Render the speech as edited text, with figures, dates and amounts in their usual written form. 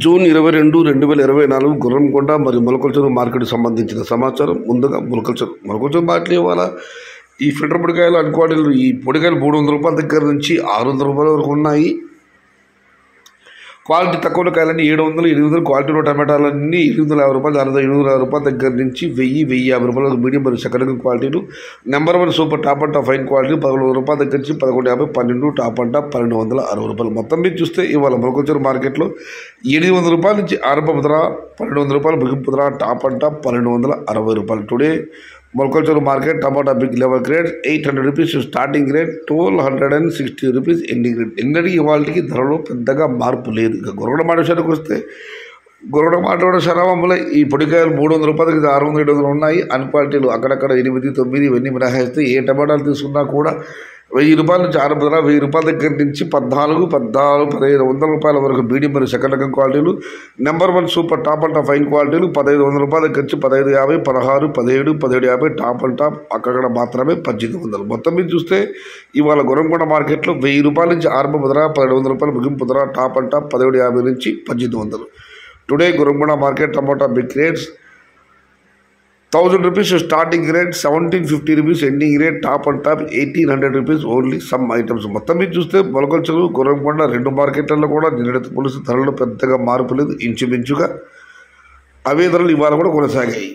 June 22, 2024 Gurramkonda మరియు Molakalchuru market సంబంధించిన సమాచారం. ముందుగా మొలకల్చూరు మార్కెట్లో ఇవాళ ఈ ఫిల్టర్ పొడికాయలు అన్క్వాలిటీలు ఈ పొడికాయలు 300 రూపాయల దగ్గర నుంచి 600 రూపాయల వరకు ఉన్నాయి. క్వాలిటీ తక్కువ కాయలన్నీ 700, 800, క్వాలిటీలో టమాటాలన్నీ 850 రూపాయలు, 850 రూపాయల దగ్గర నుంచి 1000, 1050 రూపాయలు మీడియం మరియు సెకండ్ క్వాలిటీలు. Number 1 super top and top fine quality 1100 రూపాయల దగ్గర నుంచి 1150, 12 టాప్ అండ్ టాప్ 1260 రూపాయలు. మొత్తం మీద చూస్తే ఇవాళ మొలకల్చూరు మార్కెట్లో 700 రూపాయల నుంచి ఆరంభపు ధర, 1200 రూపాయలు ముగింపు ధర, టాప్ అండ్ టాప్ 1260 రూపాయలు. Today Molakalacheruvu market tomato big level grade 800 rupees starting rate, 1260 rupees ending rate. ఎన్నటికి ఇవాళకి ధరలో పెద్దగా మార్పు లేదు. ఇక గొరగడ విషయానికి వస్తే గొరగడ కూడా శరామంలో ఈ పొడికాయలు 300 రూపాయలకి 600, 700 ఉన్నాయి. అన్క్వాలిటీలు అక్కడక్కడ 8, 9 ఇవన్నీ మినహాయిస్తే ఏ టమాటాలు తీసుకున్నా కూడా 1000 రూపాయల నుంచి ఆరంభ ధర, 1000 రూపాయల దగ్గర నుంచి 14, 1500 రూపాయల వరకు మీడియం మరియు సెకండ్ రకం క్వాలిటీలు. Number 1 super top and top fine క్వాలిటీలు 1500 రూపాయల దగ్గర నుంచి 1550, 16, 17, 1750 టాప్ అండ్ టాప్ అక్కడ మాత్రమే 1800. మొత్తం మీద చూస్తే ఇవాళ గుర్రంకొండ మార్కెట్లో 1000 రూపాయల నుంచి ఆరంభ ధర, 1200 రూపాయలు ముగింపు ధర, టాప్ అండ్ టాప్ 1750 నుంచి 1800. Today Gurramkonda market tomato big rates 1000 rupees starting rate, 1750 rupees ending rate, top and top 1800 rupees only some items. మొత్తం మీద చూస్తే మొలకల్చూరు గుర్రంకొండ 2 మార్కెట్లలో కూడా నిన్నటి పోలీసు ధరలు పెద్దగా మార్పు లేదు. ఇంచుమించుగా అవే ధరలు ఇవాళ కూడా కొనసాగాయి.